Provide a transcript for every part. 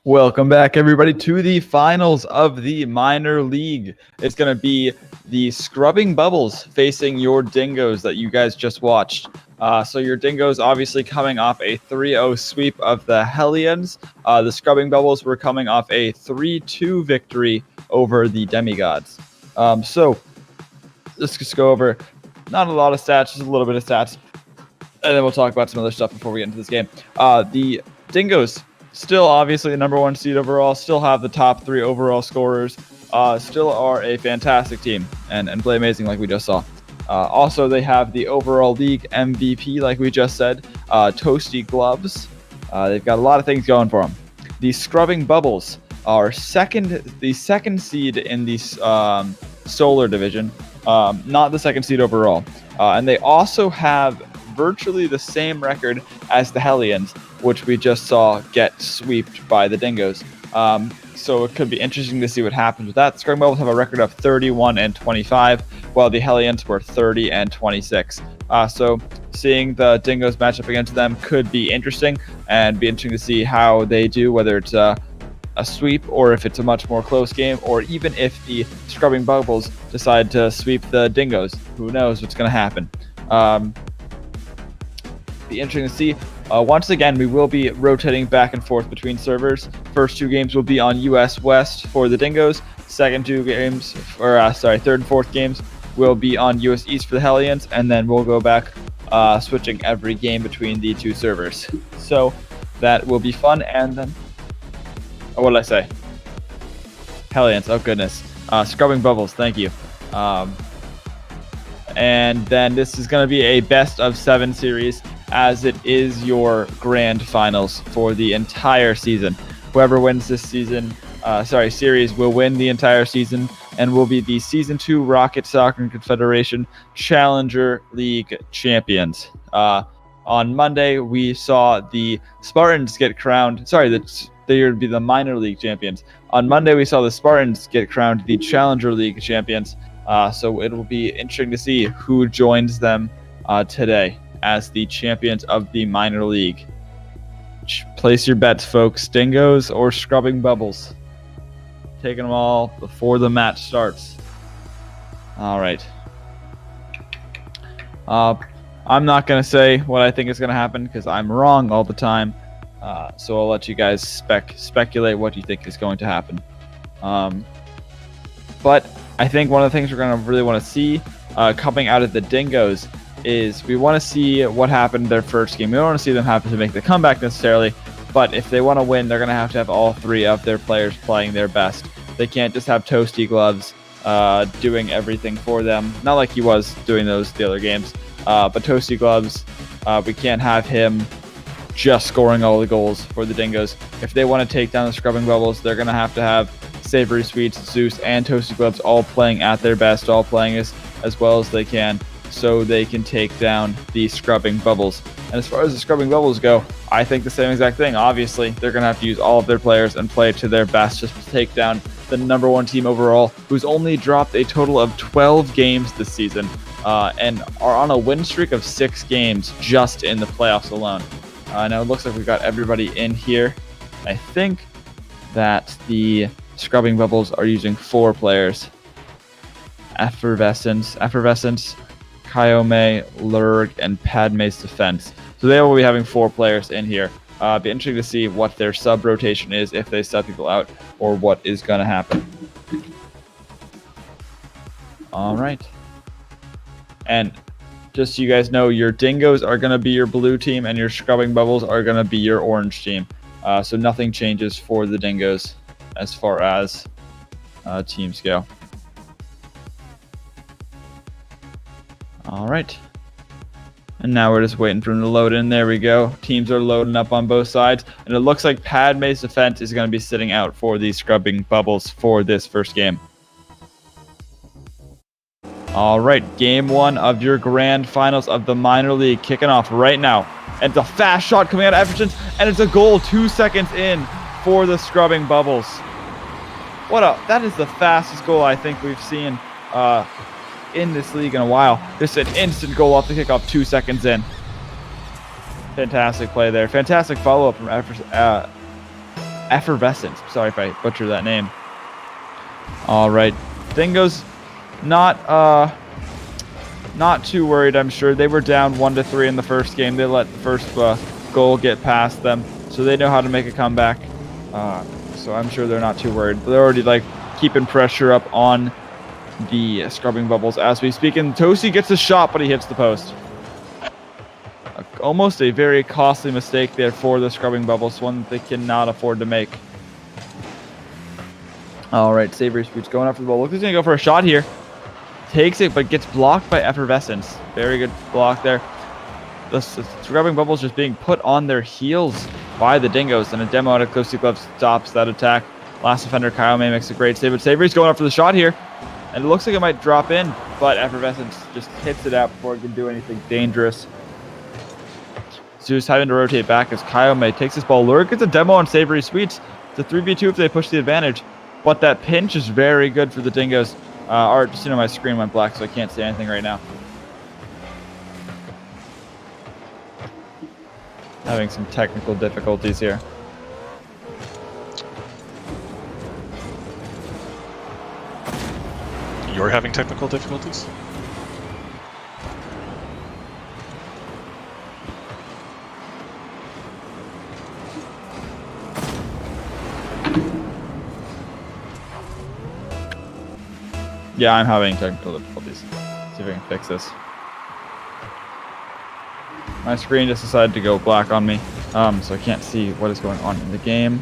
Welcome back, everybody, to the finals of the minor league. It's going to be the Scrubbing Bubbles facing your Dingoes that you guys just watched. So your Dingoes obviously coming off a 3-0 sweep of the Hellions. The Scrubbing Bubbles were coming off a 3-2 victory over the Demigods. So let's just go over not a lot of stats, just a little bit of stats, and then we'll talk about some other stuff before we get into this game. The Dingoes, still obviously the number 1 seed overall, still have the top 3 overall scorers, still are a fantastic team and play amazing like we just saw. Also, they have the overall league MVP, like we just said, Toasty Gloves. They've got a lot of things going for them. The Scrubbing Bubbles are the second seed in the Solar Division, not the second seed overall. And they also have virtually the same record as the Hellions, which we just saw get swept by the Dingoes. So it could be interesting to see what happens with that. The Scrubbing Bubbles have a record of 31-25, while the Hellions were 30-26. So seeing the Dingoes match up against them could be interesting, and be interesting to see how they do, whether it's a sweep or if it's a much more close game, or even if the Scrubbing Bubbles decide to sweep the Dingoes. Who knows what's going to happen. Be interesting to see. Once again, we will be rotating back and forth between servers. First 2 games will be on US West for the Dingoes. Third and fourth games will be on US East for the Hellions, and then we'll go back switching every game between the 2 servers. So that will be fun. And then, what did I say? Hellions. Oh goodness. Scrubbing Bubbles. Thank you. And then this is going to be a best of 7 series, as it is your grand finals for the entire season. Whoever wins this series will win the entire season and will be the Season 2 Rocket Soccer and Confederation Challenger League champions. On Monday, we saw the Spartans get crowned. They would be the minor league champions. On Monday, we saw the Spartans get crowned the Challenger League champions. So it will be interesting to see who joins them today as the champions of the minor league. Place your bets, folks. Dingoes or Scrubbing Bubbles. Taking them all before the match starts. All right. I'm not going to say what I think is going to happen because I'm wrong all the time. So I'll let you guys speculate what you think is going to happen. But I think one of the things we're going to really want to see coming out of the Dingoes is we want to see what happened in their first game. We don't want to see them have to make the comeback necessarily, but if they want to win, they're going to have all 3 of their players playing their best. They can't just have Toasty Gloves doing everything for them. Not like he was doing the other games, but Toasty Gloves, we can't have him just scoring all the goals for the Dingoes. If they want to take down the Scrubbing Bubbles, they're going to have Savory Sweets, Zeus, and Toasty Gloves all playing at their best, all playing as well as they can, so they can take down the Scrubbing Bubbles. And as far as the Scrubbing Bubbles go, I think the same exact thing. Obviously, they're going to have to use all of their players and play to their best just to take down the number 1 team overall, who's only dropped a total of 12 games this season and are on a win streak of 6 games just in the playoffs alone. Now it looks like we've got everybody in here. I think that the Scrubbing Bubbles are using 4 players. Effervescence, Kyome, Lurg, and Padme's Defense. So they will be having 4 players in here. Be interesting to see what their sub rotation is, if they sub people out, or what is going to happen. All right. And just so you guys know, your Dingoes are going to be your blue team, and your Scrubbing Bubbles are going to be your orange team. So nothing changes for the Dingoes as far as teams go. All right. And now we're just waiting for them to load in. There we go. Teams are loading up on both sides. And it looks like Padme's Defense is going to be sitting out for the Scrubbing Bubbles for this first game. All right. Game 1 of your grand finals of the minor league kicking off right now. And it's a fast shot coming out of Everton. And it's a goal 2 seconds in for the Scrubbing Bubbles. That is the fastest goal I think we've seen in this league in a while. Just an instant goal off the kickoff 2 seconds in. Fantastic play there. Fantastic follow-up from Effervescence. Sorry if I butchered that name. All right, Dingoes, not too worried. I'm sure they were down 1-3 in the first game. They let the first goal get past them, so they know how to make a comeback. So I'm sure they're not too worried. They're already like keeping pressure up on the scrubbing bubbles as we speak. And Toasty gets a shot, but he hits the post. Almost a very costly mistake there for the scrubbing bubbles, one that they cannot afford to make. All right, Savory Sweets going after the ball. Looks like he's going to go for a shot here. Takes it, but gets blocked by Effervescence. Very good block there. The scrubbing bubbles just being put on their heels by the Dingoes, and a demo out of Toasty Gloves stops that attack. Last defender, Kyle May, makes a great save, but Savory's going up for the shot here, and it looks like it might drop in, but Effervescence just hits it out before it can do anything dangerous. Zeus having to rotate back as Kyle May takes this ball. Lurk gets a demo on Savory Sweets. It's a 3v2 if they push the advantage, but that pinch is very good for the Dingoes. Art, just my screen went black, so I can't see anything right now. Having some technical difficulties here. You're having technical difficulties? Yeah, I'm having technical difficulties. See if I can fix this. My screen just decided to go black on me, so I can't see what is going on in the game.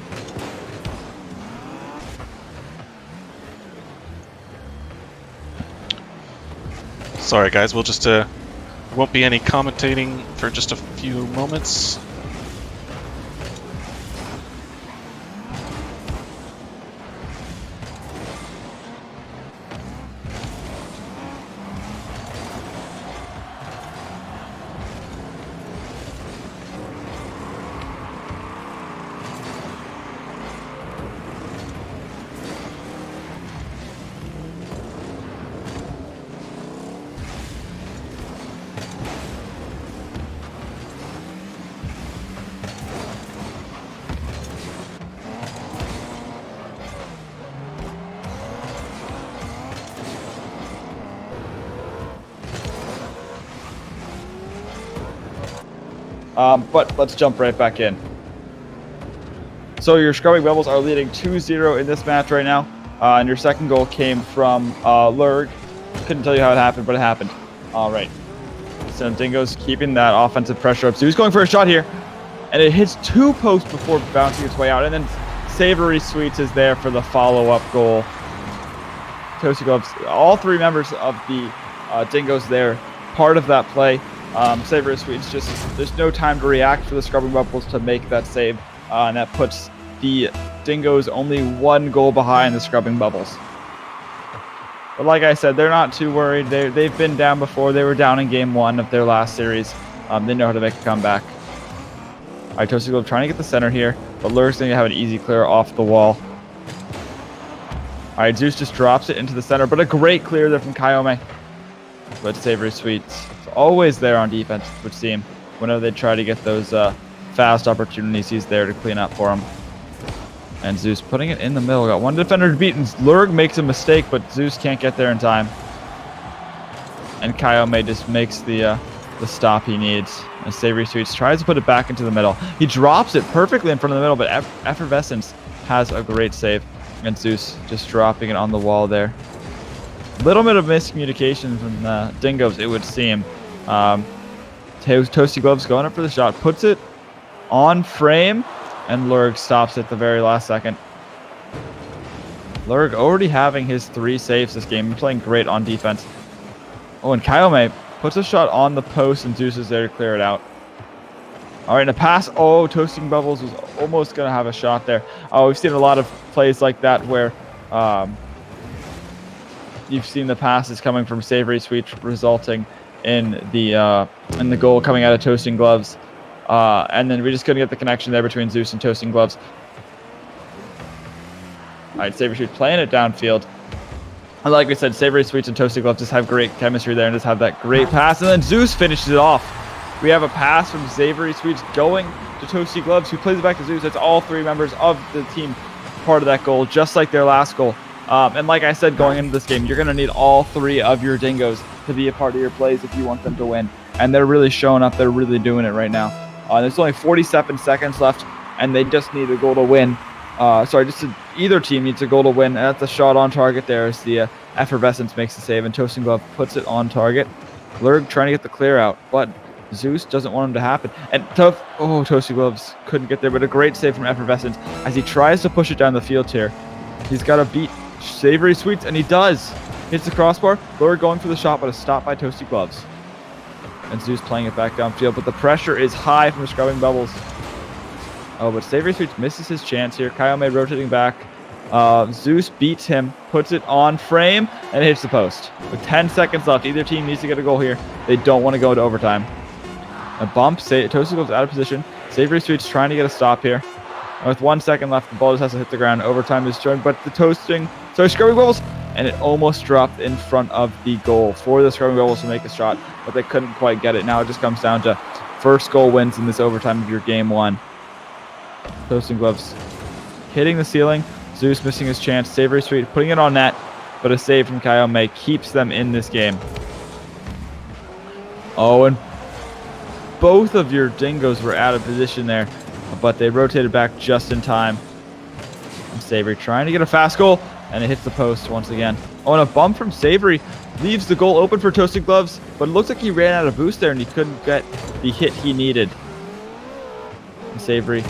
Sorry guys, we'll just won't be any commentating for just a few moments. But let's jump right back in. So your scrubbing bubbles are leading 2-0 in this match right now, and your second goal came from Lurg. Couldn't tell you how it happened, but it happened. All right. So Dingoes keeping that offensive pressure up. So he's going for a shot here, and it hits two posts before bouncing its way out, and then Savory Sweets is there for the follow-up goal. Toasty Gloves, all three members of the Dingoes there, part of that play. Savory Sweets, just there's no time to react for the scrubbing bubbles to make that save, and that puts the Dingoes only one goal behind the scrubbing bubbles. But like I said, they're not too worried. They've been down before. They were down in game 1 of their last series. They know how to make a comeback. All right, Toasty Globe trying to get the center here, but Lurk's going to have an easy clear off the wall. All right, Zeus just drops it into the center, but a great clear there from Kayome. But Savory Sweets always there on defense, it would seem. Whenever they try to get those fast opportunities, he's there to clean up for them. And Zeus putting it in the middle. Got one defender beaten. Lurg makes a mistake, but Zeus can't get there in time. And Kayome just makes the stop he needs. And Savory Sweets tries to put it back into the middle. He drops it perfectly in front of the middle, but Effervescence has a great save. And Zeus just dropping it on the wall there. Little bit of miscommunication from the Dingoes, it would seem. Toasty Gloves going up for the shot, puts it on frame, and Lurg stops at the very last second. Lurg already having his 3 saves this game, playing great on defense. Oh, and Kayome puts a shot on the post, and Zeus is there to clear it out. All right, and a pass. Oh, Toasting Bubbles was almost going to have a shot there. Oh, we've seen a lot of plays like that where you've seen the passes coming from Savory Sweets resulting in the goal coming out of Toasting Gloves. And then we just couldn't get the connection there between Zeus and Toasting Gloves. All right, Savory Sweets playing it downfield. And like we said, Savory Sweets and Toasting Gloves just have great chemistry there and just have that great pass. And then Zeus finishes it off. We have a pass from Savory Sweets going to Toasty Gloves, who plays it back to Zeus. It's all 3 members of the team part of that goal, just like their last goal. And like I said, going into this game, you're going to need all 3 of your Dingoes to be a part of your plays if you want them to win. And they're really showing up. They're really doing it right now. There's only 47 seconds left, and they just need a goal to win. Either team needs a goal to win. That's a shot on target there as the Effervescence makes the save, and Toasting Glove puts it on target. Lurg trying to get the clear out, but Zeus doesn't want him to happen. And Toasty Gloves couldn't get there, but a great save from Effervescence as he tries to push it down the field here. He's got to beat Savory Sweets, and he does. Hits the crossbar. Lurg going for the shot, but a stop by Toasty Gloves. And Zeus playing it back downfield, but the pressure is high from the Scrubbing Bubbles. Oh, but Savory Sweets misses his chance here. Kayome rotating back. Zeus beats him, puts it on frame, and hits the post. With 10 seconds left, either team needs to get a goal here. They don't want to go into overtime. A bump, Toasty goes out of position. Savory Sweets trying to get a stop here. And with 1 second left, the ball just has to hit the ground. Overtime is showing, but the Scrubbing Bubbles, and it almost dropped in front of the goal for the Scrubbing Bubbles to make a shot, but they couldn't quite get it. Now it just comes down to first goal wins in this overtime of your game 1. Toasting Gloves hitting the ceiling. Zeus missing his chance. Savory Sweet putting it on net, but a save from Kayome keeps them in this game. Oh, and both of your Dingoes were out of position there, but they rotated back just in time. And Savory trying to get a fast goal, and it hits the post once again. Oh, and a bump from Savory leaves the goal open for Toasting Gloves, but it looks like he ran out of boost there and he couldn't get the hit he needed. And Savory,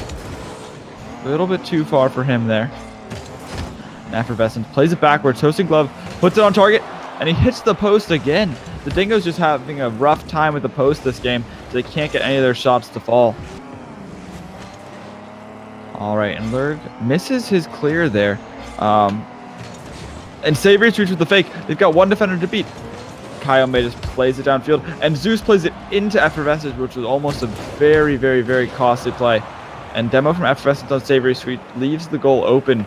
a little bit too far for him there. And Effervescence plays it backwards. Toasting Glove puts it on target, and he hits the post again. The Dingoes just having a rough time with the post this game, so they can't get any of their shots to fall. All right, and Lurg misses his clear there. And Savory Streets with the fake. They've got 1 defender to beat. Kayome just plays it downfield, and Zeus plays it into Effervescence, which was almost a very, very, very costly play. And demo from Effervescence on Savory Sweet leaves the goal open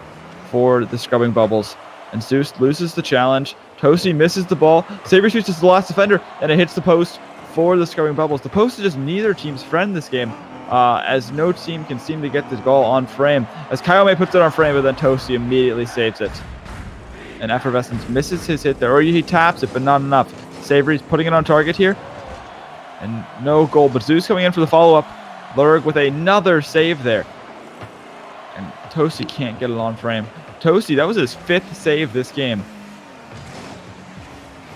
for the Scrubbing Bubbles. And Zeus loses the challenge. Toasty misses the ball. Savory Sweet is the last defender, and it hits the post for the Scrubbing Bubbles. The post is just neither team's friend this game, as no team can seem to get this goal on frame. As Kayome puts it on frame, but then Toasty immediately saves it. And Effervescence misses his hit there, or he taps it, but not enough. Savory's putting it on target here. And no goal, but Zeus coming in for the follow-up. Lurg with another save there. And Toasty can't get it on frame. Toasty, that was his 5th save this game.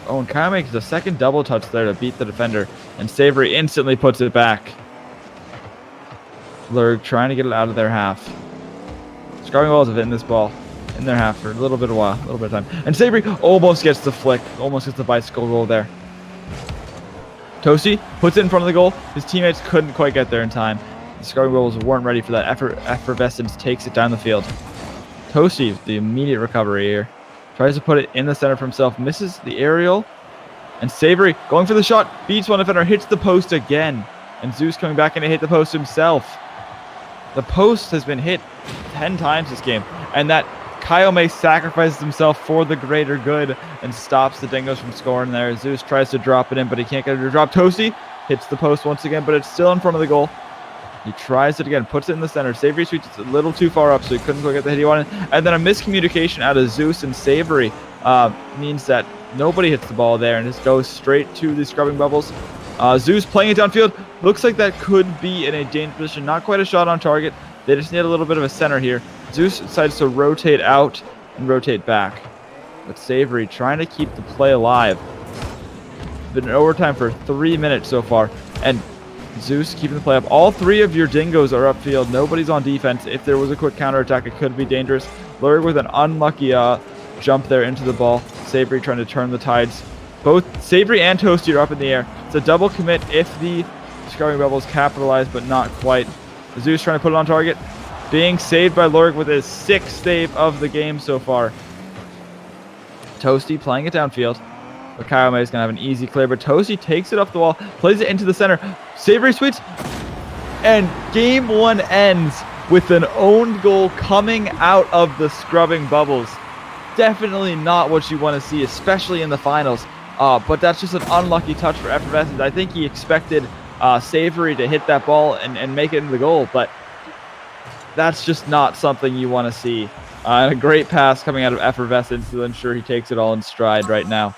Oh, and Kyle makes a second double touch there to beat the defender. And Savory instantly puts it back. Lurg trying to get it out of their half. Scrubbing Balls have hit this ball in their half for a little bit of time. And Savory almost gets the flick, almost gets the bicycle goal there. Toasty puts it in front of the goal. His teammates couldn't quite get there in time. The Scrubbing Bubbles weren't ready for that. Effervescence takes it down the field. Toasty, the immediate recovery here. Tries to put it in the center for himself. Misses the aerial. And Savory going for the shot. Beats one defender. Hits the post again. And Zeus coming back in to hit the post himself. The post has been hit 10 times this game. And that Kayome sacrifices himself for the greater good and stops the Dingoes from scoring there. Zeus tries to drop it in, but he can't get it to drop. Toasty hits the post once again, but it's still in front of the goal. He tries it again, puts it in the center. Savory Sweets is a little too far up, so he couldn't quite get the hit he wanted. And then a miscommunication out of Zeus and Savory means that nobody hits the ball there, and just goes straight to the Scrubbing Bubbles. Zeus playing it downfield. Looks like that could be in a dangerous position. Not quite a shot on target. They just need a little bit of a center here. Zeus decides to rotate out and rotate back. But Savory trying to keep the play alive. Been in overtime for 3 minutes so far. And Zeus keeping the play up. All 3 of your Dingoes are upfield. Nobody's on defense. If there was a quick counterattack, it could be dangerous. Lurg with an unlucky jump there into the ball. Savory trying to turn the tides. Both Savory and Toasty are up in the air. It's a double commit if the Scrubbing Bubbles capitalize, but not quite. Zeus trying to put it on target. Being saved by Lurg with his 6th save of the game so far. Toasty playing it downfield. But Kayome is going to have an easy clear, but Toasty takes it up the wall, plays it into the center. Savory Sweets. And game 1 ends with an owned goal coming out of the Scrubbing Bubbles. Definitely not what you want to see, especially in the finals. But that's just an unlucky touch for Effervescence. I think he expected Savory to hit that ball and make it into the goal, but that's just not something you want to see. And a great pass coming out of Effervescence to ensure he takes it all in stride right now.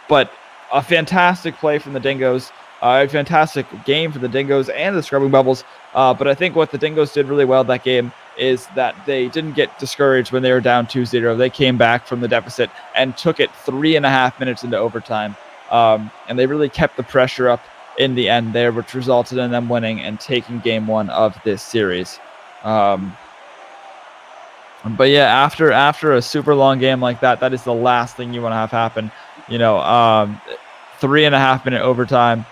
But a fantastic play from the Dingoes. A fantastic game for the Dingoes and the Scrubbing Bubbles. But I think what the Dingoes did really well that game is that they didn't get discouraged when they were down 2-0. They came back from the deficit and took it 3.5 minutes into overtime. And they really kept the pressure up in the end there, which resulted in them winning and taking game 1 of this series. But yeah, after a super long game like that, that is the last thing you want to have happen. 3.5 minute overtime.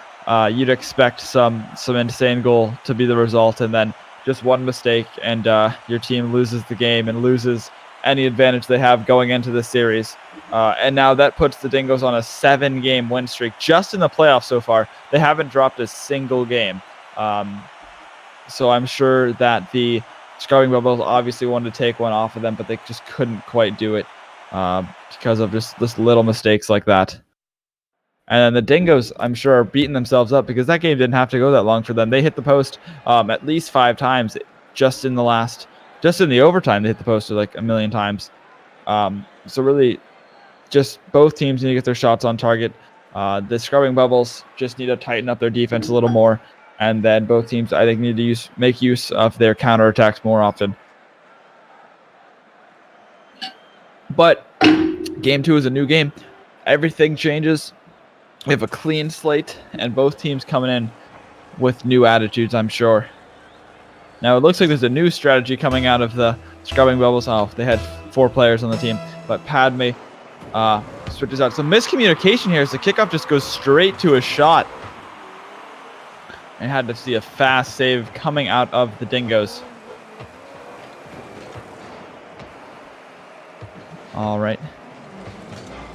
You'd expect some insane goal to be the result, and then just one mistake and your team loses the game and loses any advantage they have going into this series. And now that puts the Dingoes on a 7-game win streak just in the playoffs so far. They haven't dropped a single game. So I'm sure that the Scrubbing Bubbles obviously wanted to take one off of them, but they just couldn't quite do it because of just little mistakes like that. And then the Dingoes, I'm sure, are beating themselves up because that game didn't have to go that long for them. They hit the post at least 5 times just in the overtime. They hit the post like a million times. So really, just both teams need to get their shots on target. The Scrubbing Bubbles just need to tighten up their defense a little more. And then both teams, I think, need to make use of their counterattacks more often. But game 2 is a new game. Everything changes. We have a clean slate, and both teams coming in with new attitudes, I'm sure. Now, it looks like there's a new strategy coming out of the Scrubbing Bubbles. Oh, they had 4 players on the team, but Padme switches out. So miscommunication here as the kickoff just goes straight to a shot. I had to see a fast save coming out of the Dingoes. All right.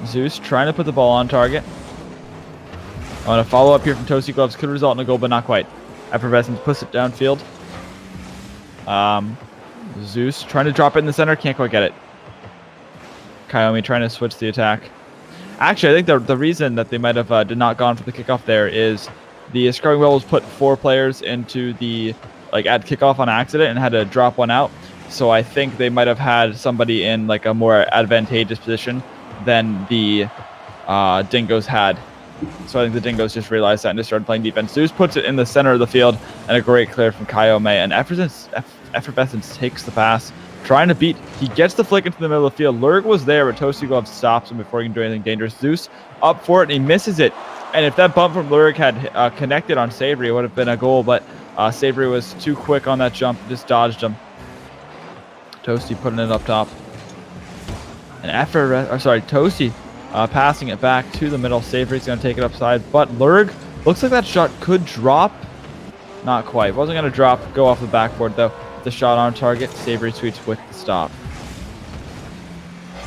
Zeus trying to put the ball on target. On a follow-up here from Toasty Gloves could result in a goal, but not quite. Effervescence puts it downfield. Zeus trying to drop it in the center. Can't quite get it. Kaiomi trying to switch the attack. Actually, I think the reason that they might have did not gone for the kickoff there is the Scrubbing Bubbles put 4 players into the at kickoff on accident and had to drop one out. So I think they might have had somebody in a more advantageous position than the Dingoes had. So I think the Dingoes just realized that and just started playing defense. Zeus puts it in the center of the field, and a great clear from Kaiomi. And Effervescence takes the pass, trying to beat. He gets the flick into the middle of the field. Lurg was there, but Toasty Glove stops him before he can do anything dangerous. Zeus up for it, and he misses it. And if that bump from Lurg had connected on Savory, it would have been a goal, but Savory was too quick on that jump, just dodged him. Toasty putting it up top. And Toasty passing it back to the middle. Savory's going to take it upside, but Lurg looks like that shot could drop. Not quite. Wasn't going to drop. Go off the backboard, though. The shot on target. Savory sweeps with the stop.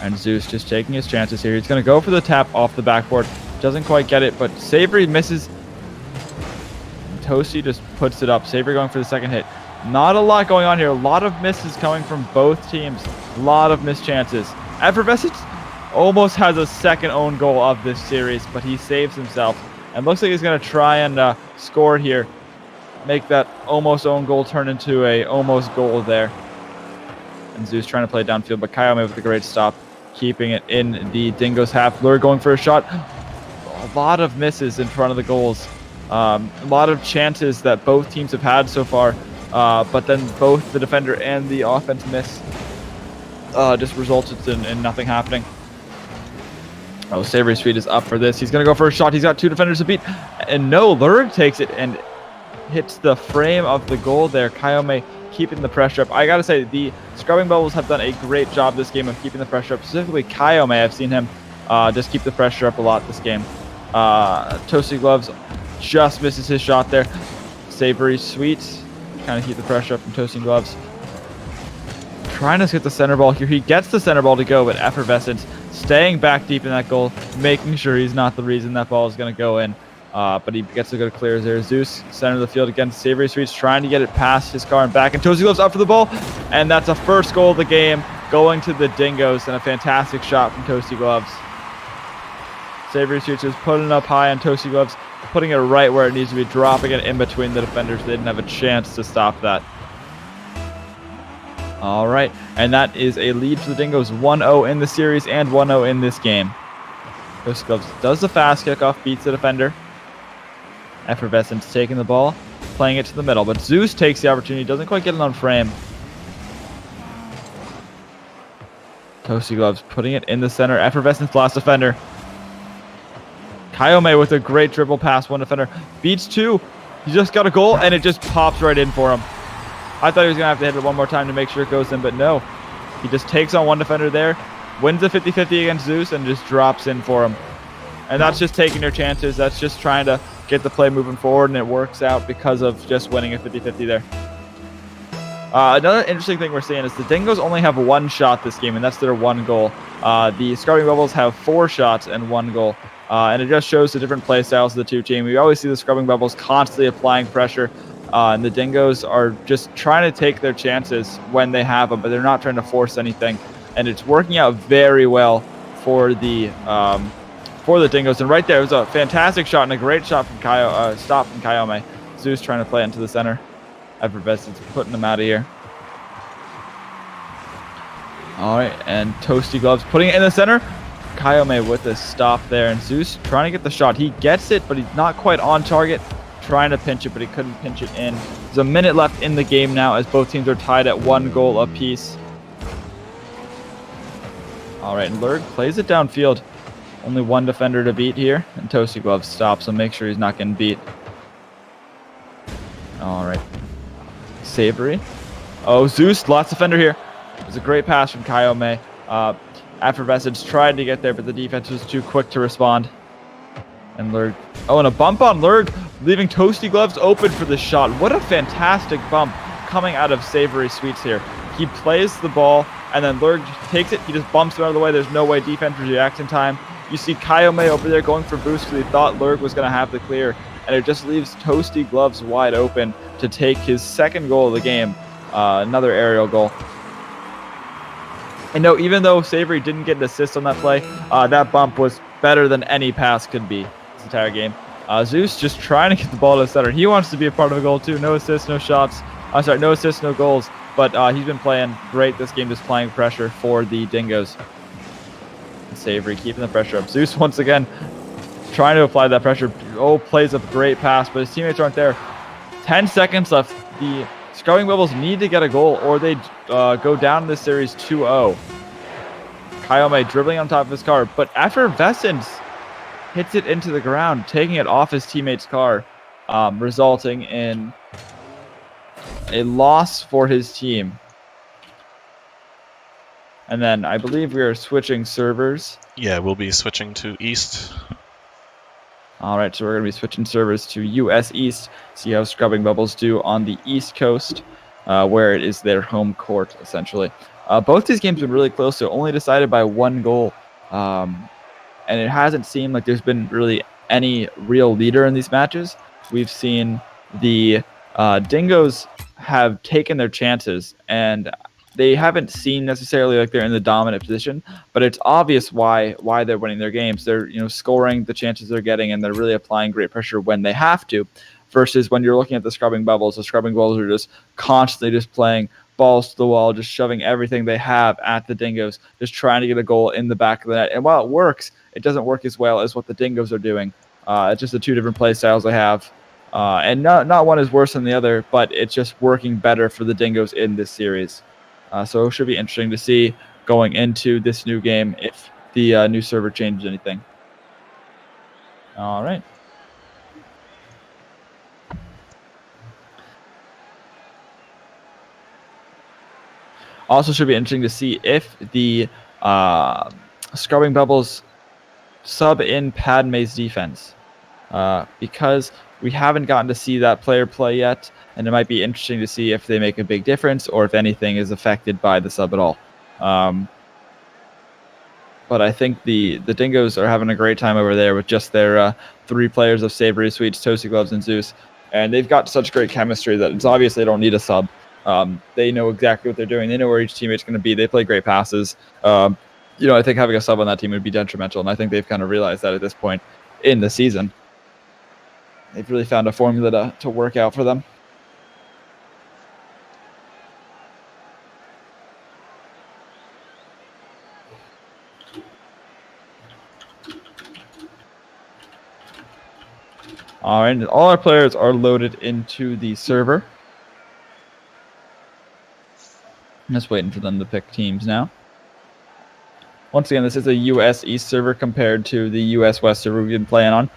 And Zeus just taking his chances here. He's going to go for the tap off the backboard. Doesn't quite get it, but Savory misses. And Toasty just puts it up. Savory going for the second hit. Not a lot going on here. A lot of misses coming from both teams. A lot of missed chances. Effervescence almost has a second own goal of this series, but he saves himself. And looks like he's going to try and score here. Make that almost own goal turn into a almost goal there. And Zeus trying to play downfield, but Kaiomi with a great stop. Keeping it in the Dingoes half. Lure going for a shot. A lot of misses in front of the goals. A lot of chances that both teams have had so far. But then both the defender and the offense miss. Just resulted in nothing happening. Oh, Savory Sweet is up for this. He's going to go for a shot. He's got 2 defenders to beat. And no, Lurg takes it and hits the frame of the goal there. Kaiomi keeping the pressure up. I got to say, the Scrubbing Bubbles have done a great job this game of keeping the pressure up. Specifically, Kaiomi, I've seen him just keep the pressure up a lot this game. Toasty Gloves just misses his shot there. Savory Sweet kind of keep the pressure up from Toasty Gloves. Trying to get the center ball here. He gets the center ball to go, but Effervescence staying back deep in that goal, making sure he's not the reason that ball is going to go in. But he gets a good clear there. Zeus, center of the field against Savory Sweets, trying to get it past his car and back. And Toasty Gloves up for the ball. And that's a first goal of the game going to the Dingoes. And a fantastic shot from Toasty Gloves. Savory Sweets is putting up high on Toasty Gloves. putting it right where it needs to be, dropping it in between the defenders. They didn't have a chance to stop that. All right, and that is a lead for the Dingoes, 1-0 in the series and 1-0 in this game. Toasty Gloves does the fast kickoff, beats the defender. Effervescence taking the ball, playing it to the middle, but Zeus takes the opportunity, doesn't quite get it on frame. Toasty Gloves putting it in the center. Effervescence, last defender. Kayome with a great dribble pass, one defender. Beats two. He just got a goal, and it just pops right in for him. I thought he was going to have to hit it one more time to make sure it goes in, but no. He just takes on one defender there, wins the 50-50 against Zeus, and just drops in for him. And that's just taking your chances. That's just trying to get the play moving forward, and it works out because of just winning a 50-50 there. Another interesting thing we're seeing is the Dingoes only have one shot this game, and that's their one goal. The Scrubbing Bubbles have 4 shots and 1 goal. And it just shows the different play styles of the two teams. We always see the Scrubbing Bubbles constantly applying pressure, and the Dingoes are just trying to take their chances when they have them, but they're not trying to force anything. And it's working out very well for the Dingoes. And right there, it was a fantastic shot and a great shot from stop from Kayome. Zeus trying to play into the center. Effervescence putting them out of here. All right, and Toasty Gloves putting it in the center. Kayome with a stop there, and Zeus trying to get the shot. He gets it, but he's not quite on target. Trying to pinch it, but he couldn't pinch it in. There's a minute left in the game now as both teams are tied at 1 goal apiece. All right, and Lurg plays it downfield. Only one defender to beat here, and Toasty Gloves stops him, make sure he's not getting beat. All right. Savory. Oh, Zeus, lost defender here. It was a great pass from Kayome. Effervescence tried to get there, but the defense was too quick to respond. And Lurg. Oh, and a bump on Lurg, leaving Toasty Gloves open for the shot. What a fantastic bump coming out of Savory Sweets here. He plays the ball, and then Lurg takes it. He just bumps it out of the way. There's no way defense reacts in time. You see Kayome over there going for boost because he thought Lurg was going to have the clear. And it just leaves Toasty Gloves wide open to take his second goal of the game. Another aerial goal. And no, even though Savory didn't get an assist on that play, that bump was better than any pass could be this entire game. Zeus just trying to get the ball to the center. He wants to be a part of the goal too. No assists, no shots. I'm sorry, no assists, no goals. But he's been playing great this game, just playing pressure for the Dingoes. And Savory keeping the pressure up. Zeus once again trying to apply that pressure. Oh, plays a great pass, but his teammates aren't there. 10 seconds left. The Scrubbing Bubbles need to get a goal, or they go down in this series 2-0. Kayome dribbling on top of his car, but Effervescence hits it into the ground, taking it off his teammate's car, resulting in a loss for his team. And then I believe we are switching servers. Yeah, we'll be switching to East. All right, so we're going to be switching servers to US East, see how Scrubbing Bubbles do on the East Coast, where it is their home court, essentially. Both these games have been really close, so only decided by 1 goal. And it hasn't seemed like there's been really any real leader in these matches. We've seen the Dingoes have taken their chances, and they haven't seemed necessarily like they're in the dominant position, but it's obvious why they're winning their games. They're scoring the chances they're getting, and they're really applying great pressure when they have to. Versus when you're looking at the Scrubbing Bubbles are just constantly just playing balls to the wall, just shoving everything they have at the Dingoes, just trying to get a goal in the back of the net. And while it works, it doesn't work as well as what the Dingoes are doing. It's just the two different play styles they have. And not one is worse than the other, but it's just working better for the Dingoes in this series. So it should be interesting to see going into this new game if the new server changes anything. All right. Also should be interesting to see if the Scrubbing Bubbles sub in Padme's defense. Because we haven't gotten to see that player play yet, and it might be interesting to see if they make a big difference or if anything is affected by the sub at all. But I think the Dingoes are having a great time over there with just their 3 players of Savory Sweets, Toasty Gloves, and Zeus. And they've got such great chemistry that it's obvious they don't need a sub. They know exactly what they're doing. They know where each teammate's going to be. They play great passes. I think having a sub on that team would be detrimental, and I think they've kind of realized that at this point in the season. they've really found a formula to work out for them. All right, all our players are loaded into the server. I'm just waiting for them to pick teams now. Once again, this is a US East server compared to the US West server we've been playing on.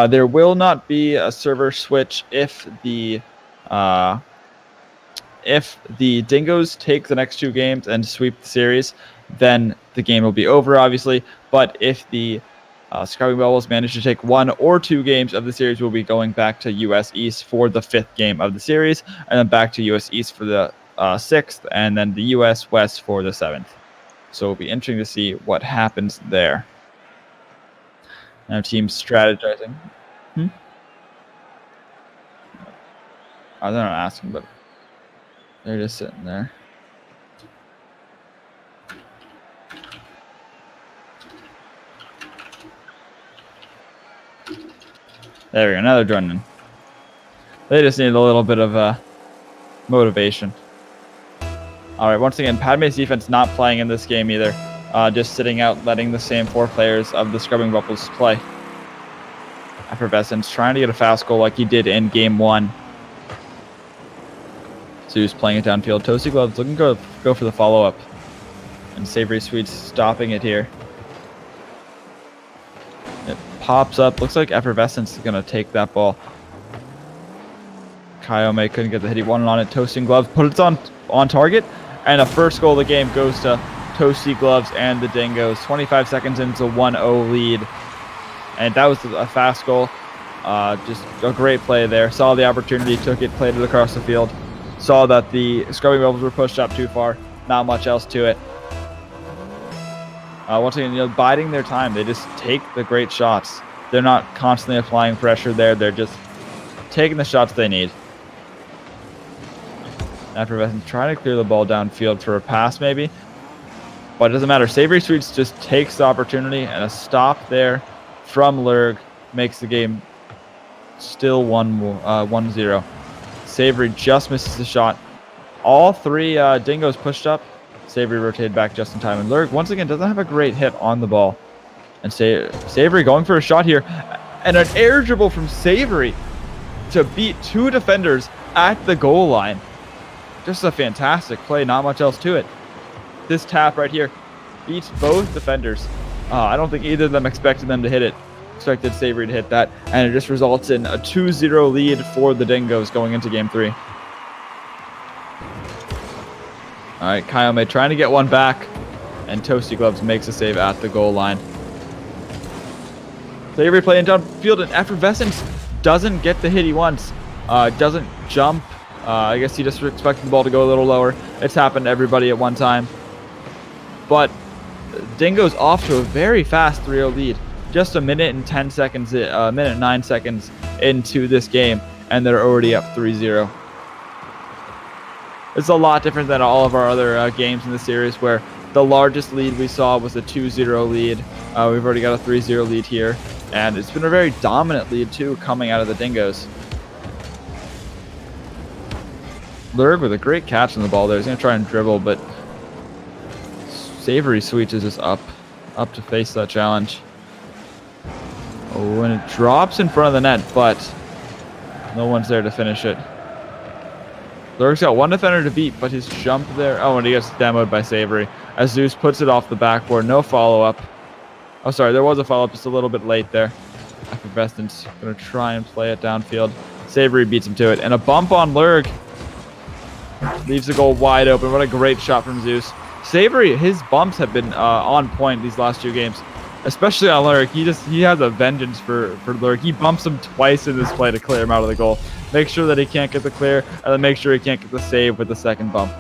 There will not be a server switch if the Dingoes take the next 2 games and sweep the series, then the game will be over, obviously. But if the Scrubbing Bubbles manage to take 1 or 2 games of the series, we'll be going back to US East for the 5th game of the series, and then back to US East for the 6th, and then the US West for the 7th. So it'll be interesting to see what happens there. Now teams strategizing. They're not asking, but they're just sitting there. There we go. Now they're joining in. They just need a little bit of motivation. All right. Once again, Padme's defense not playing in this game either. Just sitting out, letting the same 4 players of the Scrubbing Bubbles play. Effervescence trying to get a fast goal like he did in game 1. Zeus playing it downfield. Toasty Gloves looking to go for the follow-up. And Savory Sweets stopping it here. It pops up. Looks like Effervescence is going to take that ball. Kayome couldn't get the hit. He won on it. Toasting Gloves put it on target. And the first goal of the game goes to Toasty Gloves and the Dingoes. 25 seconds into 1-0 lead. And that was a fast goal. Just a great play there. Saw the opportunity, took it, played it across the field. Saw that the Scrubbing Bubbles were pushed up too far. Not much else to it. Once again, biding their time. They just take the great shots. They're not constantly applying pressure there. They're just taking the shots they need. Effervescence trying to clear the ball downfield for a pass maybe. But it doesn't matter. Savory Sweets just takes the opportunity, and a stop there from Lurg makes the game still 1-0. Savory just misses the shot. All 3 Dingoes pushed up. Savory rotated back just in time. And Lurg, once again, doesn't have a great hit on the ball. And Savory going for a shot here. And an air dribble from Savory to beat 2 defenders at the goal line. Just a fantastic play. Not much else to it. This tap right here beats both defenders. I don't think either of them expected them to hit it. Expected Savory to hit that. And it just results in a 2-0 lead for the Dingoes going into game 3. All right, Kayome trying to get one back. And Toasty Gloves makes a save at the goal line. Savory playing downfield, and Effervescence doesn't get the hit he wants. Doesn't jump. I guess he just expected the ball to go a little lower. It's happened to everybody at one time. But Dingo's off to a very fast 3-0 lead. Just a minute and 10 seconds, minute and 9 seconds into this game, and they're already up 3-0. It's a lot different than all of our other games in the series, where the largest lead we saw was a 2-0 lead. We've already got a 3-0 lead here, and it's been a very dominant lead too coming out of the Dingoes. Lurg with a great catch on the ball there. He's going to try and dribble, but Savory Sweets is just up to face that challenge. Oh, and it drops in front of the net, but no one's there to finish it. Lurg's got 1 defender to beat, but his jump there... Oh, and he gets demoed by Savory. As Zeus puts it off the backboard. No follow-up. Oh, sorry, there was a follow-up just a little bit late there. Effervescence going to try and play it downfield. Savory beats him to it. And a bump on Lurg leaves the goal wide open. What a great shot from Zeus. Savory, his bumps have been on point these last 2 games. Especially on Lurg. He has a vengeance for Lurg. He bumps him twice in this play to clear him out of the goal. Make sure that he can't get the clear, and then make sure he can't get the save with the second bump.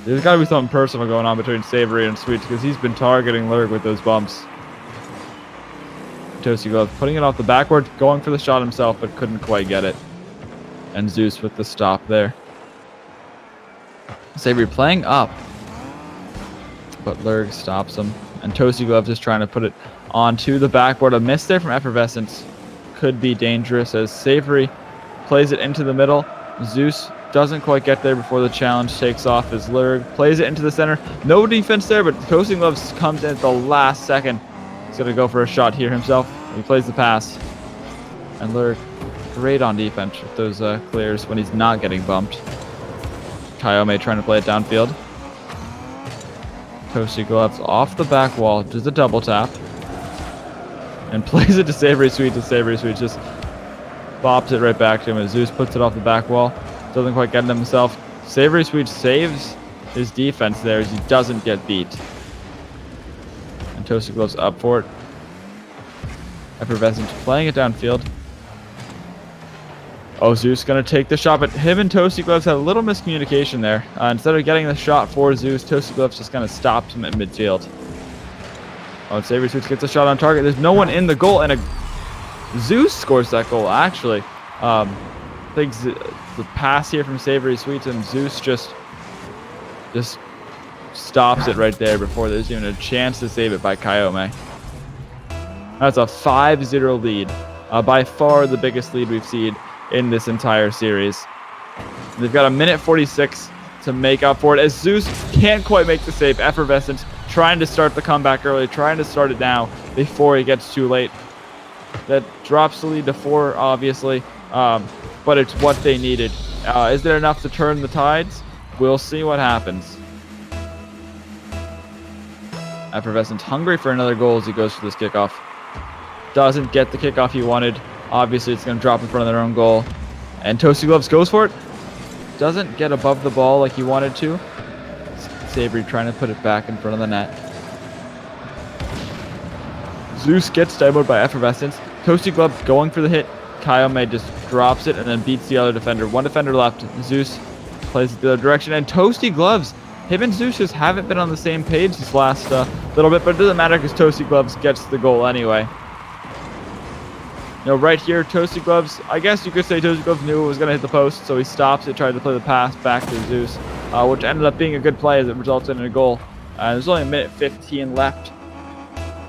There's got to be something personal going on between Savory and Sweets, because he's been targeting Lurg with those bumps. Toasty Glove putting it off the backward, going for the shot himself, but couldn't quite get it. And Zeus with the stop there. Savory playing up, but Lurg stops him. And Toasty Glove just trying to put it onto the backboard. A miss there from Effervescence. could be dangerous as Savory plays it into the middle. Zeus doesn't quite get there before the challenge takes off as Lurg plays it into the center. No defense there, but Coasting Gloves comes in at the last second. He's going to go for a shot here himself. He plays the pass. And Lurg, great on defense with those clears when he's not getting bumped. Kayome trying to play it downfield. Toasty Gloves off the back wall, does a double tap. And plays it to Savory Sweets, and Savory Sweets just bops it right back to him as Zeus puts it off the back wall. Doesn't quite get it himself. Savory Sweets saves his defense there as he doesn't get beat. And Toasty Gloves up for it. Effervescent playing it downfield. Oh, Zeus going to take the shot, but him and Toasty Gloves had a little miscommunication there. Instead of getting the shot for Zeus, Toasty Gloves just kind of stopped him at midfield. Oh, and Savory Sweets gets a shot on target. There's no one in the goal, and Zeus scores that goal, actually. I think the pass here from Savory Sweets, and Zeus just stops it right there before there's even a chance to save it by Kayome. That's a 5-0 lead. By far the biggest lead we've seen in this entire series. They've got a minute 46 to make up for it as Zeus can't quite make the save. Effervescent trying to start the comeback early, trying to start it now before it gets too late. That drops the lead to 4, obviously, but it's what they needed. Is there enough to turn the tides? We'll see what happens. Effervescent hungry for another goal as he goes for this kickoff. Doesn't get the kickoff he wanted. Obviously, it's going to drop in front of their own goal. And Toasty Gloves goes for it. Doesn't get above the ball like he wanted to. Savory trying to put it back in front of the net. Zeus gets demoed by Effervescence. Toasty Gloves going for the hit. Kayome just drops it and then beats the other defender. One defender left. Zeus plays it the other direction. And Toasty Gloves, him and Zeus just haven't been on the same page this last little bit, but it doesn't matter because Toasty Gloves gets the goal anyway. You know, right here, Toasty Gloves, I guess you could say Toasty Gloves knew it was going to hit the post, so he stops it, tried to play the pass back to Zeus, which ended up being a good play as it resulted in a goal. There's only a minute 15 left.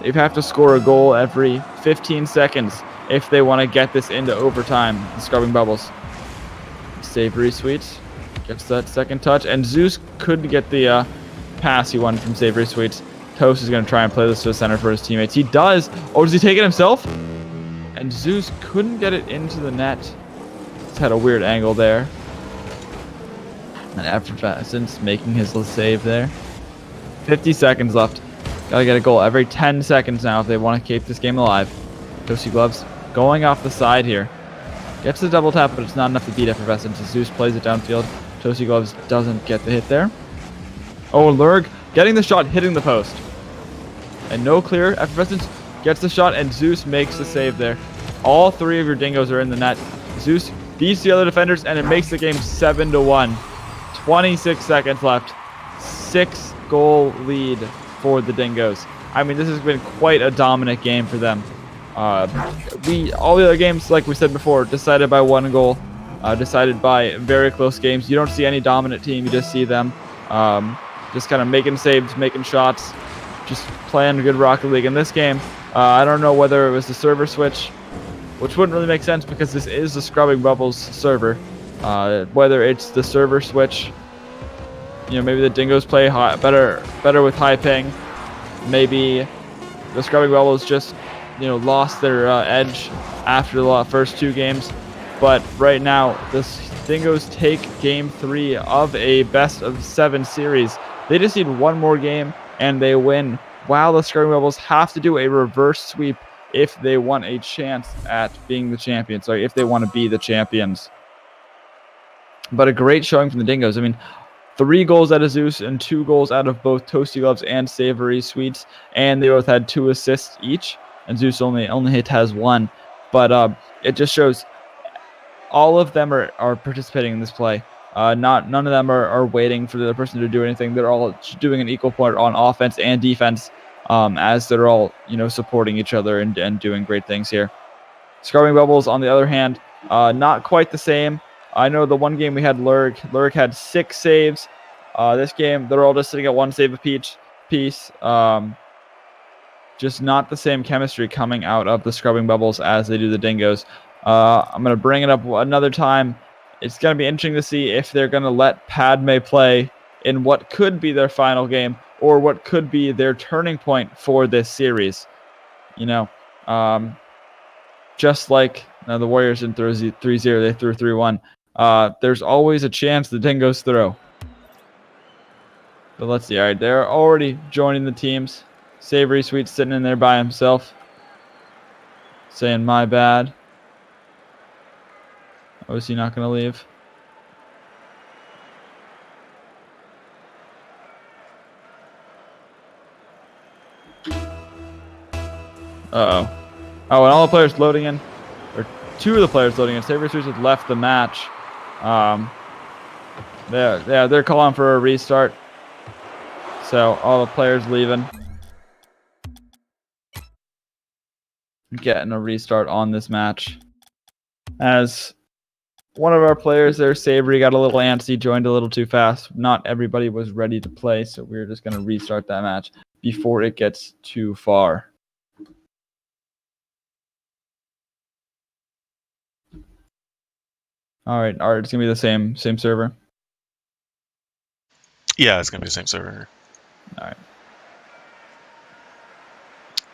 They have to score a goal every 15 seconds if they want to get this into overtime, the Scrubbing Bubbles. Savory Sweets gets that second touch, and Zeus couldn't get the pass he wanted from Savory Sweets. Toast is going to try and play this to the center for his teammates. He does. Oh, does he take it himself? And Zeus couldn't get it into the net. He's had a weird angle there. And Effervescence making his save there. 50 seconds left. Gotta get a goal every 10 seconds now if they want to keep this game alive. Toasty Gloves going off the side here. Gets the double tap, but it's not enough to beat Effervescence. Zeus plays it downfield. Toasty Gloves doesn't get the hit there. Oh, Lurg getting the shot, hitting the post. And no clear. Effervescence gets the shot, and Zeus makes the save there. All 3 of your Dingoes are in the net. Zeus beats the other defenders, and it makes the game 7-1. 26 seconds left. 6-goal lead for the Dingoes. I mean, this has been quite a dominant game for them. All the other games, like we said before, decided by 1 goal. Decided by very close games. You don't see any dominant team. You just see them just kind of making saves, making shots, just playing a good Rocket League. In this game, I don't know whether it was the server switch, which wouldn't really make sense because this is the Scrubbing Bubbles server. Whether it's the server switch, you know, maybe the Dingoes play better with high ping. Maybe the Scrubbing Bubbles just, you know, lost their edge after the first 2 games. But right now, the Dingoes take Game 3 of a best-of-7 series. They just need 1 more game, and they win, while the Scrubbing Bubbles have to do a reverse sweep if they want a chance at being the champions. Sorry, if they want to be the champions. But a great showing from the Dingoes. I mean, 3 goals out of Zeus and 2 goals out of both Toasty Gloves and Savory Sweets, and they both had 2 assists each, and Zeus only has 1. But it just shows all of them are participating in this play. None of them are waiting for the other person to do anything. They're all doing an equal part on offense and defense, as they're all, you know, supporting each other and doing great things here. Scrubbing Bubbles, on the other hand, not quite the same. I know the one game we had Lurg had 6 saves. This game, they're all just sitting at 1 save apiece. Just not the same chemistry coming out of the scrubbing bubbles as they do the Dingoes. I'm going to bring it up another time. It's going to be interesting to see if they're going to let Padme play in what could be their final game or what could be their turning point for this series. You know, just like the Warriors didn't throw 3-0, they threw 3-1. There's always a chance the Dingoes throw. But let's see. All right, they're already joining the teams. Savory Sweet sitting in there by himself, saying my bad. Oh, is he not going to leave? Uh-oh. Oh, and all the players loading in, or 2 of the players loading in. Savory Sweets have left the match. They're calling for a restart. So all the players leaving. Getting a restart on this match. As one of our players there, Savory, got a little antsy, joined a little too fast. Not everybody was ready to play, so we're just going to restart that match before it gets too far. All right, it's going to be the same server? Yeah, it's going to be the same server. All right.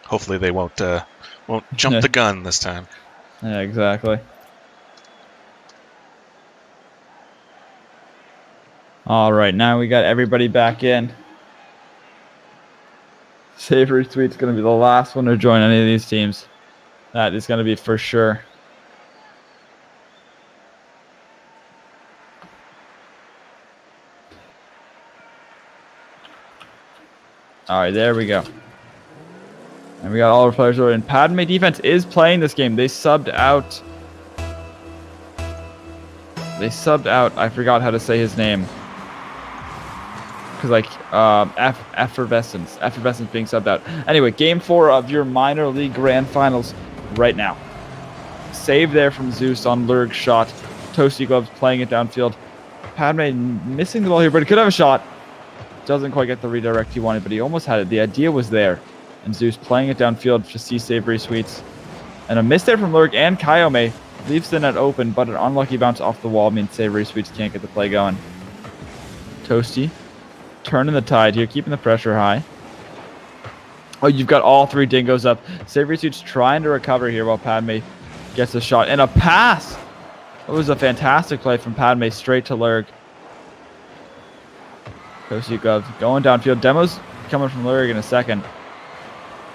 Hopefully they won't jump the gun this time. Yeah, exactly. All right, now we got everybody back in. Savory Sweet's going to be the last one to join any of these teams. That is going to be for sure. All right, there we go. And we got all our players over. And Padme defense is playing this game. They subbed out. I forgot how to say his name. Because Effervescence being subbed out. Anyway, game 4 of your minor league grand finals right now. Save there from Zeus on Lurg's shot. Toasty Gloves playing it downfield. Padme missing the ball here, but he could have a shot. Doesn't quite get the redirect he wanted, but he almost had it. The idea was there. And Zeus playing it downfield to see Savory Sweets. And a miss there from Lurg and Kayome. Leaves the net open, but an unlucky bounce off the wall means Savory Sweets can't get the play going. Toasty turning the tide here, keeping the pressure high. Oh, you've got all 3 Dingoes up. Savory Sweets trying to recover here while Padme gets a shot. And a pass! It was a fantastic play from Padme straight to Lurg. Toasty Gloves going downfield. Demo's coming from Lurg in a second.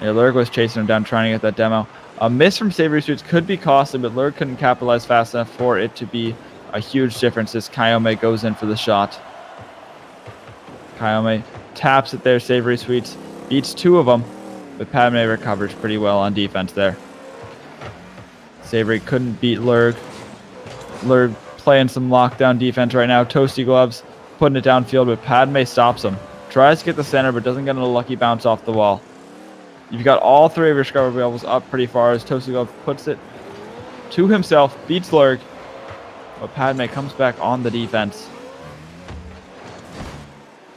Yeah, Lurg was chasing him down, trying to get that demo. A miss from Savory Sweets could be costly, but Lurg couldn't capitalize fast enough for it to be a huge difference as Kayome goes in for the shot. Kayome taps it there. Savory Sweets beats 2 of them, but Padme recovers pretty well on defense there. Savory couldn't beat Lurg. Lurg playing some lockdown defense right now. Toasty Gloves putting it downfield, but Padme stops him. Tries to get the center, but doesn't get a lucky bounce off the wall. You've got all 3 of your scrubber bubbles up pretty far as Toasty Glove puts it to himself, beats Lurg, but Padme comes back on the defense.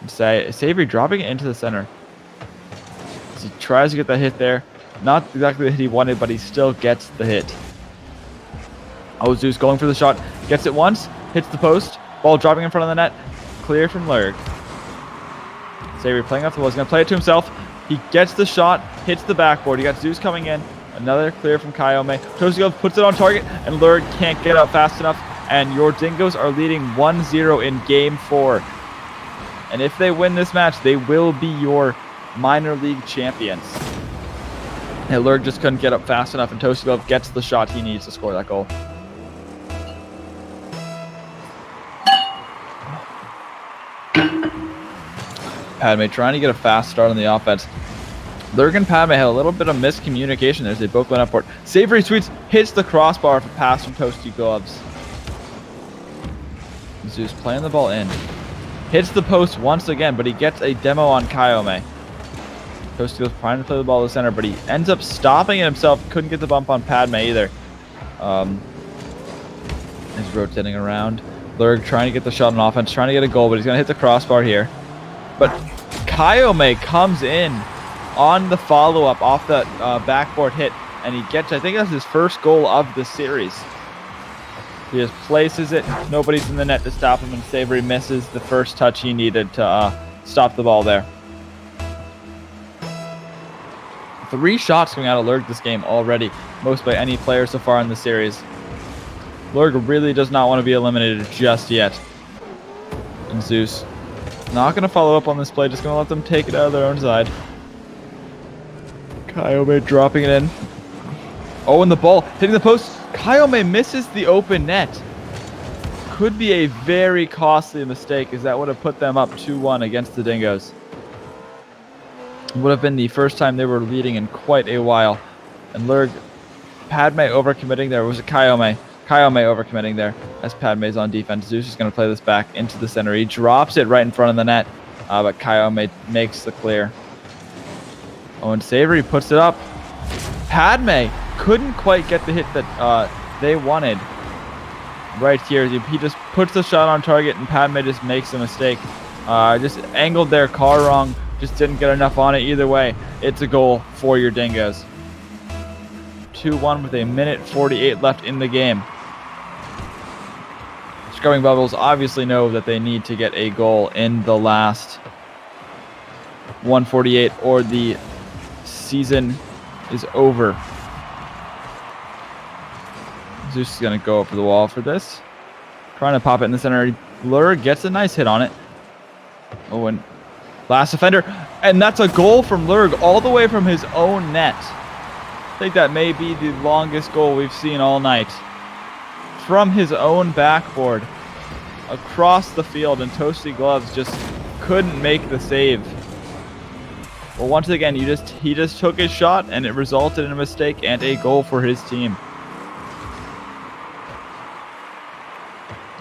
Savory dropping it into the center. As he tries to get the hit there. Not exactly the hit he wanted, but he still gets the hit. Oh, Zeus going for the shot. Gets it once, hits the post. Ball dropping in front of the net. Clear from Lurg. Savory playing off the wall. He's going to play it to himself. He gets the shot, hits the backboard. You got Zeus coming in. Another clear from Kayome. Toasty Gloves puts it on target, and Lurg can't get up fast enough. And your Dingoes are leading 1-0 in Game 4. And if they win this match, they will be your minor league champions. And Lurg just couldn't get up fast enough, and Toasty Glove gets the shot he needs to score that goal. Padme trying to get a fast start on the offense. Lurg and Padme had a little bit of miscommunication there as they both went up for it. Savory Sweets hits the crossbar for a pass from Toasty Gloves. Zeus playing the ball in. Hits the post once again, but he gets a demo on Kayome. Toasty Gloves trying to play the ball to the center, but he ends up stopping it himself. Couldn't get the bump on Padme either. He's rotating around. Lurg trying to get the shot on offense, trying to get a goal, but he's going to hit the crossbar here. But Kayome comes in on the follow-up off that backboard hit, and he gets, I think that's his first goal of the series. He just places it. Nobody's in the net to stop him, and Savory misses the first touch he needed to stop the ball there. 3 shots coming out of Lurg this game already, most by any player so far in the series. Lurg really does not want to be eliminated just yet. And Zeus not going to follow up on this play, just going to let them take it out of their own side. Kayome dropping it in. Oh, and the ball hitting the post. Kayome misses the open net. Could be a very costly mistake, as that would have put them up 2-1 against the Dingoes. It would have been the first time they were leading in quite a while. And Lurg, Padme overcommitting there. Was it Kayome? Kayome overcommitting there as Padme's on defense. Zeus is going to play this back into the center. He drops it right in front of the net, but Kayome makes the clear. Oh, and Savory puts it up. Padme couldn't quite get the hit that they wanted right here. He just puts the shot on target, and Padme just makes a mistake. Just angled their car wrong. Just didn't get enough on it. Either way, it's a goal for your Dingoes. 2-1 with a minute 48 left in the game. Scrubbing Bubbles obviously know that they need to get a goal in the last 148 or the season is over. Zeus is going to go up for the wall for this. Trying to pop it in the center. Lurg gets a nice hit on it. Oh, and last defender. And that's a goal from Lurg all the way from his own net. I think that may be the longest goal we've seen all night. From his own backboard across the field, and Toasty Gloves just couldn't make the save. Well, once again, he just took his shot, and it resulted in a mistake and a goal for his team.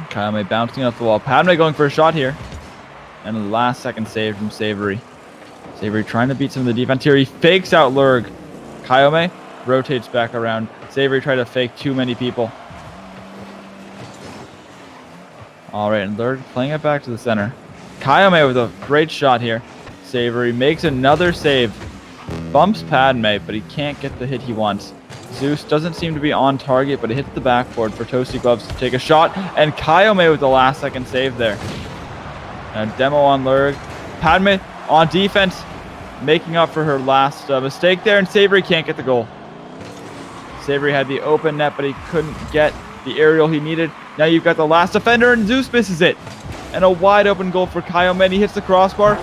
Kayome bouncing off the wall. Padme going for a shot here. And the last second save from Savory. Savory trying to beat some of the defense here. He fakes out Lurg. Kayome rotates back around. Savory tried to fake too many people. All right, and Lurg playing it back to the center. Kayome with a great shot here. Savory makes another save. Bumps Padme, but he can't get the hit he wants. Zeus doesn't seem to be on target, but it hits the backboard for Toasty Gloves to take a shot. And Kayome with the last second save there. And a demo on Lurg. Padme on defense, making up for her last mistake there. And Savory can't get the goal. Savory had the open net, but he couldn't get the aerial he needed. Now you've got the last defender, and Zeus misses it. And a wide open goal for Kayome. He hits the crossbar.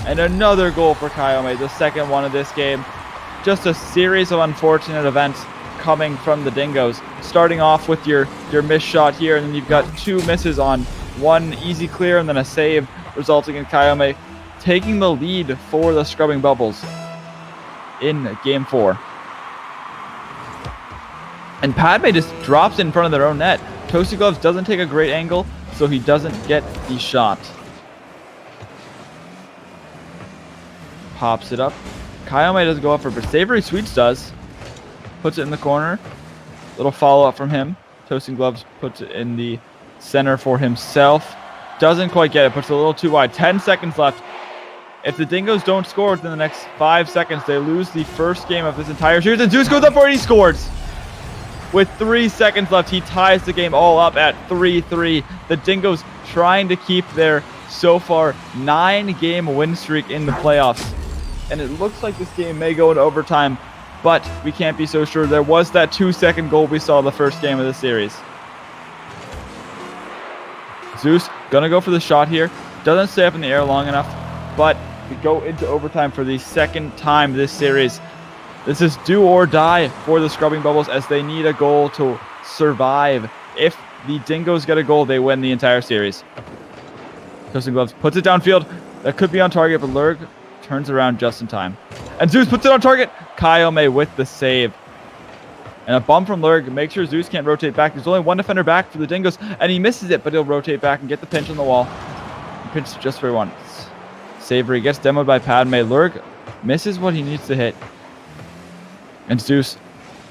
And another goal for Kayome, the second one of this game. Just a series of unfortunate events coming from the Dingoes. Starting off with your missed shot here, and then you've got 2 misses on one easy clear and then a save, resulting in Kayome taking the lead for the Scrubbing Bubbles in Game 4. And Padme just drops in front of their own net. Toasty Gloves doesn't take a great angle, so he doesn't get the shot. Pops it up. Kayome doesn't go up for it, but Savory Sweets does. Puts it in the corner. Little follow-up from him. Toasty Gloves puts it in the center for himself. Doesn't quite get it. Puts it a little too wide. 10 seconds left. If the Dingoes don't score within the next 5 seconds, they lose the first game of this entire series. And Zeus goes up for it. He scores. With 3 seconds left, he ties the game all up at 3-3. The Dingoes trying to keep their, so far, 9-game win streak in the playoffs. And it looks like this game may go into overtime, but we can't be so sure. There was that 2-second goal we saw the first game of the series. Zeus gonna go for the shot here. Doesn't stay up in the air long enough, but we go into overtime for the second time this series. This is do or die for the Scrubbing Bubbles, as they need a goal to survive. If the Dingoes get a goal, they win the entire series. Toasty Gloves puts it downfield. That could be on target, but Lurg turns around just in time. And Zeus puts it on target. Kayome with the save. And a bump from Lurg. Make sure Zeus can't rotate back. There's only one defender back for the Dingoes, and he misses it, but he'll rotate back and get the pinch on the wall. He pinched just for once. Savory gets demoed by Padme. Lurg misses what he needs to hit. And Zeus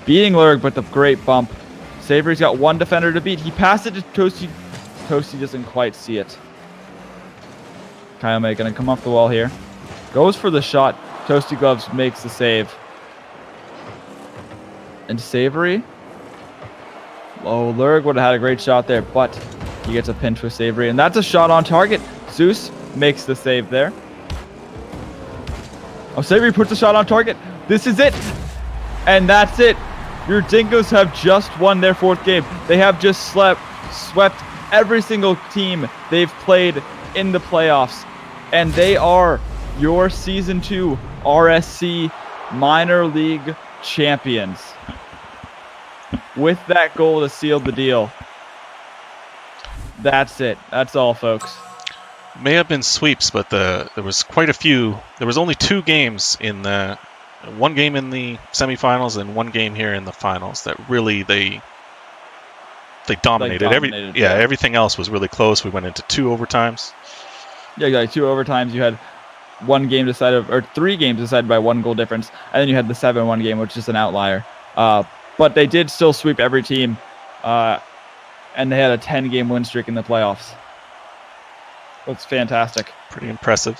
beating Lurg, but the great bump. Savory's got one defender to beat. He passed it to Toasty. Toasty doesn't quite see it. Kayome gonna come off the wall here. Goes for the shot. Toasty Gloves makes the save. And Savory. Oh, Lurg would have had a great shot there, but he gets a pinch with Savory. And that's a shot on target. Zeus makes the save there. Oh, Savory puts a shot on target. This is it. And that's it. Your Dingoes have just won their 4th game. They have just swept every single team they've played in the playoffs. And they are your Season 2 RSC Minor League champions. With that goal to seal the deal. That's it. That's all, folks. May have been sweeps, but there was quite a few. There was only 2 games in the... 1 game in the semifinals and 1 game here in the finals that really they dominated. Everything else was really close. We went into 2 overtimes. Yeah, like 2 overtimes. You had 1 game decided, or 3 games decided by 1 goal difference, and then you had the 7-1 game, which is an outlier. But they did still sweep every team, and they had a 10-game win streak in the playoffs. That's fantastic. Pretty impressive.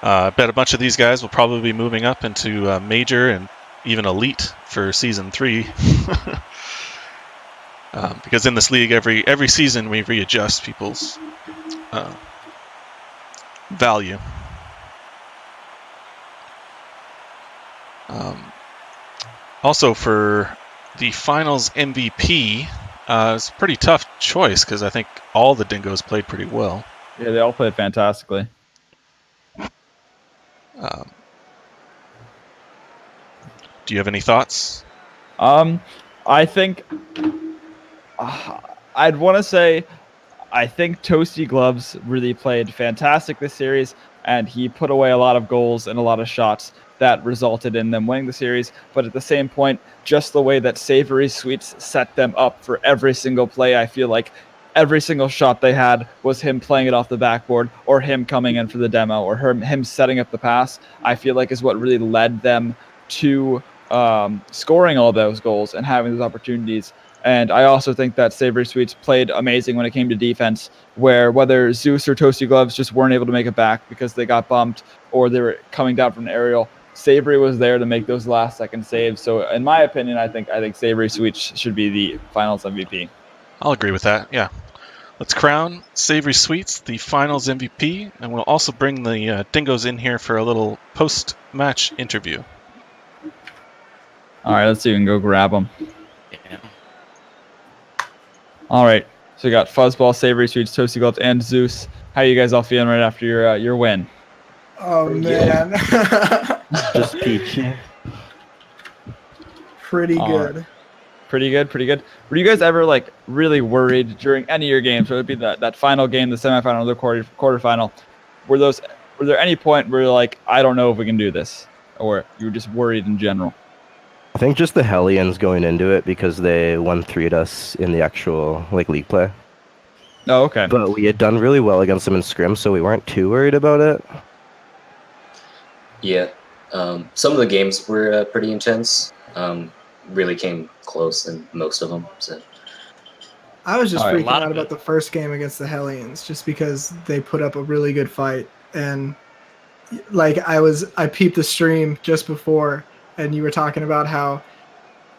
I bet a bunch of these guys will probably be moving up into Major and even Elite for Season 3. Because in this league, every season we readjust people's value. Also, for the finals MVP, it's a pretty tough choice because I think all the Dingoes played pretty well. Yeah, they all played fantastically. Do you have any thoughts? I think I'd want to say I think Toasty Gloves really played fantastic this series, and he put away a lot of goals and a lot of shots that resulted in them winning the series. But at the same point, just the way that Savory Sweets set them up for every single play, I feel like every single shot they had was him playing it off the backboard or him coming in for the demo or him setting up the pass, I feel like is what really led them to scoring all those goals and having those opportunities. And I also think that Savory Sweets played amazing when it came to defense, where whether Zeus or Toasty Gloves just weren't able to make it back because they got bumped or they were coming down from an aerial, Savory was there to make those last-second saves. So in my opinion, I think Savory Sweets should be the finals MVP. I'll agree with that, yeah. Let's crown Savory Sweets the finals MVP, and we'll also bring the Dingoes in here for a little post-match interview. All right, let's see if we can go grab them. Yeah. All right, so we got Fuzzball, Savory Sweets, Toasty Gloves, and Zeus. How you guys all feeling right after your win? Oh, man. Just peachy. Pretty good. Pretty good. Were you guys ever really worried during any of your games? So it would be that final game, the semifinal, or the quarterfinal. Were there any point where you're like, I don't know if we can do this, or you were just worried in general? I think just the Hellions going into it because they 1-3'd us in the actual league play. Oh, okay. But we had done really well against them in scrim, so we weren't too worried about it. Yeah. Some of the games were pretty intense. Really came close in most of them. So. I was just All right. freaking out about the first game against the Hellions just because they put up a really good fight. And I peeped the stream just before, and you were talking about how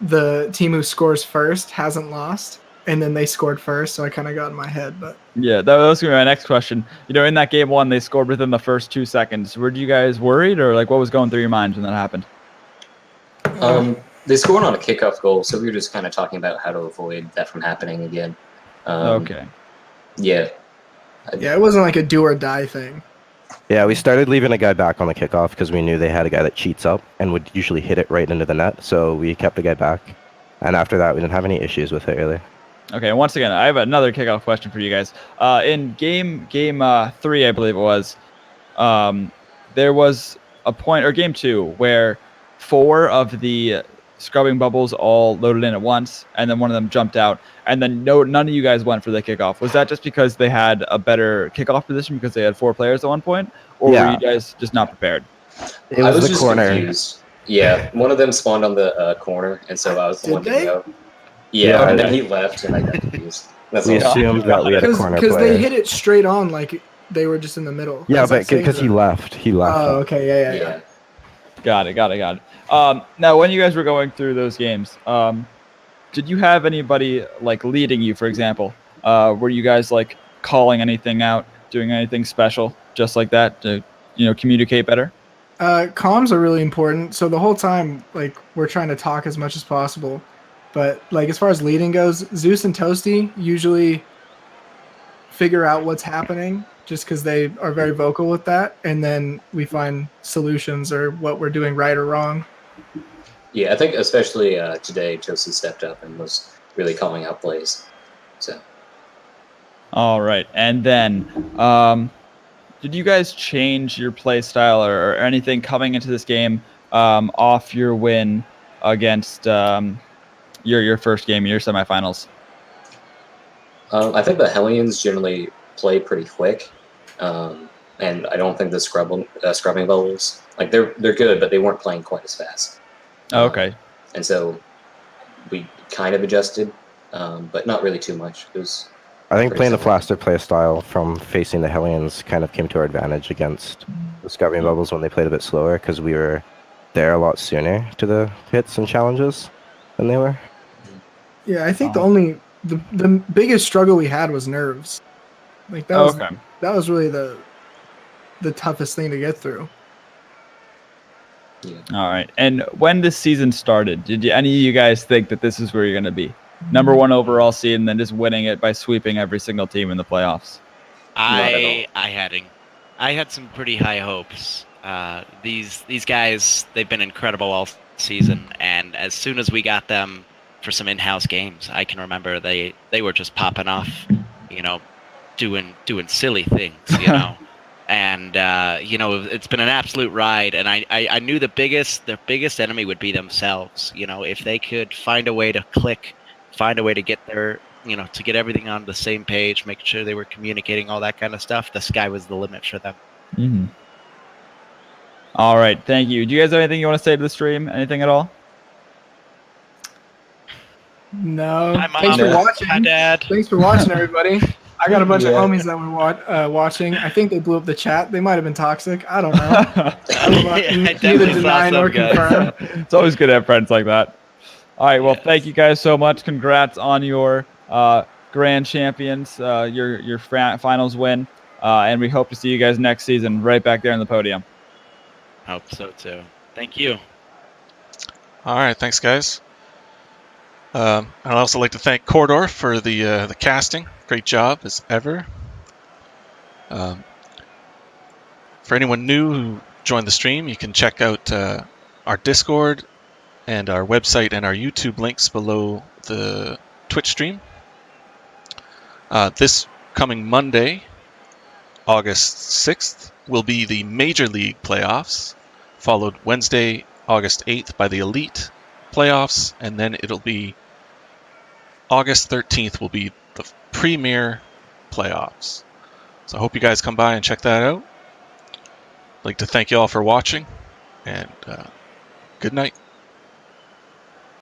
the team who scores first hasn't lost, and then they scored first, so I kind of got in my head. But yeah, that was going to be my next question. In that game 1, they scored within the first 2 seconds. Were you guys worried, or what was going through your minds when that happened? They scored on a kickoff goal, so we were just kind of talking about how to avoid that from happening again. Okay. Yeah. Yeah, it wasn't like a do or die thing. Yeah, we started leaving a guy back on the kickoff because we knew they had a guy that cheats up and would usually hit it right into the net, so we kept the guy back. And after that, we didn't have any issues with it, really. Okay, and once again, I have another kickoff question for you guys. In game 3, I believe it was, there was a point, or game 2, where 4 of the scrubbing bubbles all loaded in at once, and then one of them jumped out, and then none of you guys went for the kickoff. Was that just because they had a better kickoff position because they had 4 players at one point, or were you guys just not prepared? It was the just corner. Confused. Yeah, one of them spawned on the corner, and so I was the one to go. Yeah, and then he left, and I got confused. That's We all. assumed that we had a corner Because player. they hit it straight on like they were just in the middle. Yeah, As I but say because he that. left. He left. Oh, okay, yeah. Got it. Now, when you guys were going through those games, did you have anybody like leading you, for example? Were you guys like calling anything out, doing anything special, just like that to, communicate better? Comms are really important. So the whole time, like, we're trying to talk as much as possible. But like as far as leading goes, Zeus and Toasty usually figure out what's happening just because they are very vocal with that, and then we find solutions or what we're doing right or wrong. Yeah, I think especially today, Toasty stepped up and was really calling out plays. So. All right, and then did you guys change your play style or anything coming into this game off your win against your first game, your semifinals? I think the Hellions generally play pretty quick, and I don't think the scrubbing bubbles, like they're good, but they weren't playing quite as fast. Okay. And so we kind of adjusted, but not really too much. It was. I think playing the similar. Flaster play style from facing the Hellions kind of came to our advantage against the Scrubbing Bubbles when they played a bit slower, because we were there a lot sooner to the hits and challenges than they were. Yeah, I think the biggest struggle we had was nerves. Like that was really the toughest thing to get through. Yeah. All right. And when this season started, did any of you guys think that this is where you're going to be? Number 1 overall seed and then just winning it by sweeping every single team in the playoffs? I had some pretty high hopes. These guys, they've been incredible all season, and as soon as we got them for some in-house games, I can remember they were just popping off, doing silly things, and it's been an absolute ride. And I knew their biggest enemy would be themselves. If they could find a way to click, find a way to get their, to get everything on the same page, make sure they were communicating, all that kind of stuff, the sky was the limit for them. Mm-hmm. All right. Thank you. Do you guys have anything you want to say to the stream? Anything at all? No. Hi, Mom. Thanks for watching. Hi, Dad. Thanks for watching, everybody. I got a bunch of homies that were watching. I think they blew up the chat. They might have been toxic. I don't know. I Neither definitely saw deny some nor guys. confirm. It's always good to have friends like that. All right. Well, Yes. Thank you guys so much. Congrats on your grand champions, your finals win. And we hope to see you guys next season right back there on the podium. Hope so too. Thank you. All right, thanks, guys. I'd also like to thank Cordor for the casting. Great job as ever. For anyone new who joined the stream, you can check out our Discord and our website and our YouTube links below the Twitch stream. This coming Monday, August 6th, will be the Major League playoffs, followed Wednesday, August 8th by the Elite playoffs, and then it'll be August 13th will be the Premier playoffs. So I hope you guys come by and check that out. I'd like to thank you all for watching, and good night.